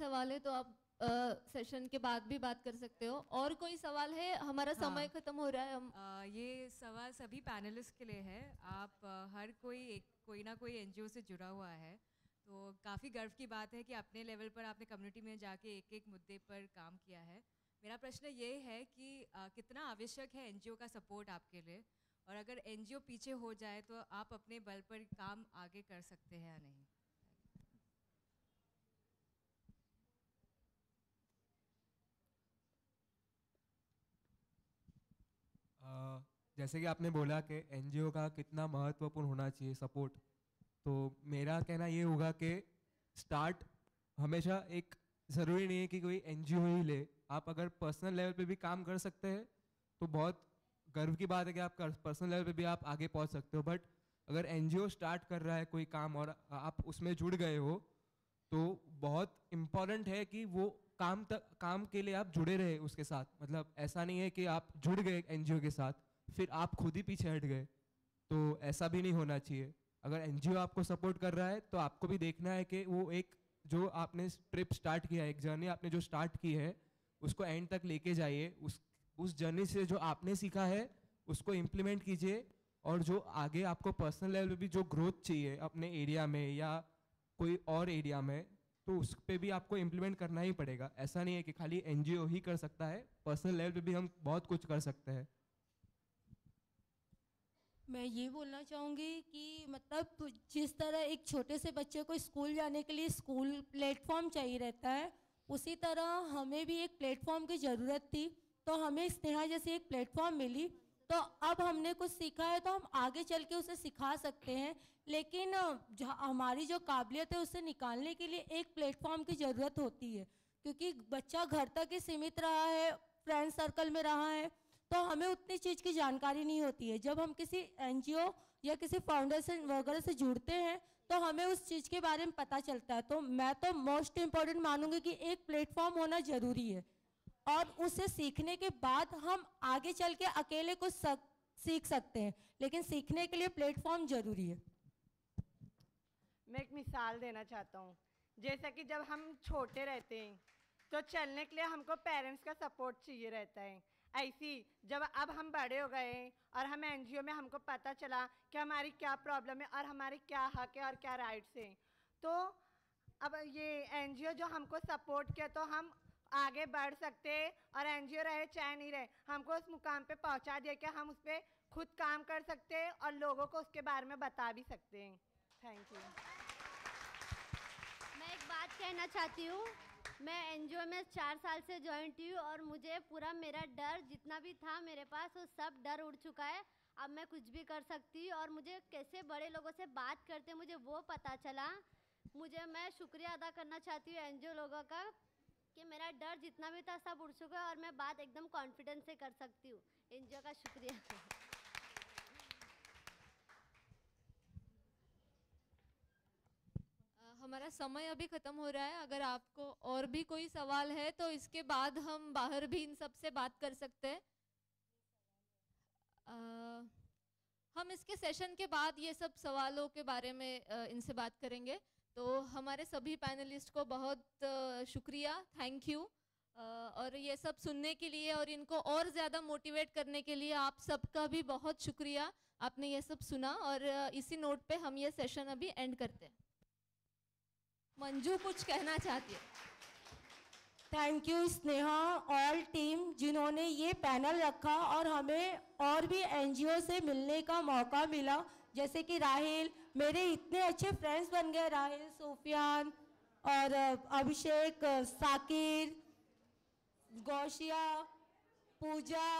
सवाल है तो आप सेशन के बाद भी बात कर सकते हो। और कोई सवाल है? हमारा समय खत्म हो रहा है। हम ये सवाल सभी पैनलिस्ट के लिए है। आप हर कोई ना कोई एनजीओ से जुड़ा हुआ है, तो काफ़ी गर्व की बात है कि अपने लेवल पर आपने कम्युनिटी में जाके एक एक मुद्दे पर काम किया है। मेरा प्रश्न ये है कि कितना आवश्यक है एनजीओ का सपोर्ट आपके लिए, और अगर एनजीओ पीछे हो जाए तो आप अपने बल पर काम आगे कर सकते हैं या नहीं? जैसे कि आपने बोला कि एनजीओ का कितना महत्वपूर्ण होना चाहिए सपोर्ट, तो मेरा कहना ये होगा कि स्टार्ट हमेशा एक ज़रूरी नहीं है कि कोई एनजीओ ही ले। आप अगर पर्सनल लेवल पे भी काम कर सकते हैं तो बहुत गर्व की बात है कि आप पर्सनल लेवल पे भी आप आगे पहुंच सकते हो। बट अगर एनजीओ स्टार्ट कर रहा है कोई काम और आप उसमें जुड़ गए हो, तो बहुत इम्पॉर्टेंट है कि वो काम के लिए आप जुड़े रहे उसके साथ। मतलब ऐसा नहीं है कि आप जुड़ गए एनजीओ के साथ फिर आप खुद ही पीछे हट गए, तो ऐसा भी नहीं होना चाहिए। अगर एनजीओ आपको सपोर्ट कर रहा है तो आपको भी देखना है कि वो एक जो आपने ट्रिप स्टार्ट किया है, एक जर्नी आपने जो स्टार्ट की है, उसको एंड तक लेके जाइए। उस जर्नी से जो आपने सीखा है उसको इम्प्लीमेंट कीजिए, और जो आगे आपको पर्सनल लेवल पे भी जो ग्रोथ चाहिए अपने एरिया में या कोई और एरिया में, तो उस पे भी आपको इम्प्लीमेंट करना ही पड़ेगा। ऐसा नहीं है कि खाली एनजीओ ही कर सकता है, पर्सनल लेवल पे भी हम बहुत कुछ कर सकते हैं। मैं ये बोलना चाहूँगी कि मतलब जिस तरह एक छोटे से बच्चे को स्कूल जाने के लिए स्कूल प्लेटफॉर्म चाहिए रहता है, उसी तरह हमें भी एक प्लेटफॉर्म की ज़रूरत थी। तो हमें स्नेहा जैसी एक प्लेटफॉर्म मिली, तो अब हमने कुछ सीखा है तो हम आगे चल के उसे सिखा सकते हैं। लेकिन हमारी जो काबिलियत है उसे निकालने के लिए एक प्लेटफॉर्म की ज़रूरत होती है, क्योंकि बच्चा घर तक ही सीमित रहा है, फ्रेंड सर्कल में रहा है, तो हमें उतनी चीज़ की जानकारी नहीं होती है। जब हम किसी एनजीओ या किसी फाउंडेशन वगैरह से जुड़ते हैं तो हमें उस चीज़ के बारे में पता चलता है। तो मैं तो मोस्ट इम्पॉर्टेंट मानूंगी कि एक प्लेटफॉर्म होना ज़रूरी है, और उसे सीखने के बाद हम आगे चल के अकेले कुछ सीख सकते हैं, लेकिन सीखने के लिए प्लेटफॉर्म ज़रूरी है। मैं एक मिसाल देना चाहता हूँ। जैसा कि जब हम छोटे रहते हैं तो चलने के लिए हमको पेरेंट्स का सपोर्ट चाहिए रहता है। ऐसी जब अब हम बड़े हो गए और हम एनजीओ में हमको पता चला कि हमारी क्या प्रॉब्लम है और हमारे क्या हक है और क्या राइट्स हैं, तो अब ये एनजीओ जो हमको सपोर्ट किया तो हम आगे बढ़ सकते हैं, और एनजीओ रहे चाहे नहीं रहे हमको उस मुकाम पे पहुंचा दिया कि हम उस पर खुद काम कर सकते हैं और लोगों को उसके बारे में बता भी सकते हैं। Thank you. मैं एक बात कहना चाहती हूँ। मैं एनजीओ में 4 साल से ज्वाइन हुई और मुझे पूरा मेरा डर जितना भी था मेरे पास वो सब डर उड़ चुका है। अब मैं कुछ भी कर सकती हूँ, और मुझे कैसे बड़े लोगों से बात करते मुझे वो पता चला। मैं शुक्रिया अदा करना चाहती हूँ एनजीओ लोगों का कि मेरा डर जितना भी था सब उड़ चुका है और मैं बात एकदम कॉन्फिडेंस से कर सकती हूँ। एनजीओ का शुक्रिया। हमारा समय अभी ख़त्म हो रहा है। अगर आपको और भी कोई सवाल है तो इसके बाद हम बाहर भी इन सब से बात कर सकते हैं। हम इसके सेशन के बाद ये सब सवालों के बारे में इनसे बात करेंगे। तो हमारे सभी पैनलिस्ट को बहुत शुक्रिया, थैंक यू। और ये सब सुनने के लिए और इनको और ज़्यादा मोटिवेट करने के लिए आप सबका भी बहुत शुक्रिया। आपने ये सब सुना, और इसी नोट पे हम ये सेशन अभी एंड करते हैं। मंजू कुछ कहना चाहती है। Thank you Sneha all team जिन्होंने ये पैनल रखा और हमें और भी एनजीओ से मिलने का मौका मिला। जैसे कि राहिल, मेरे इतने अच्छे फ्रेंड्स बन गए, राहिल, सुफियान और अभिषेक, साकिर, गौशिया, पूजा।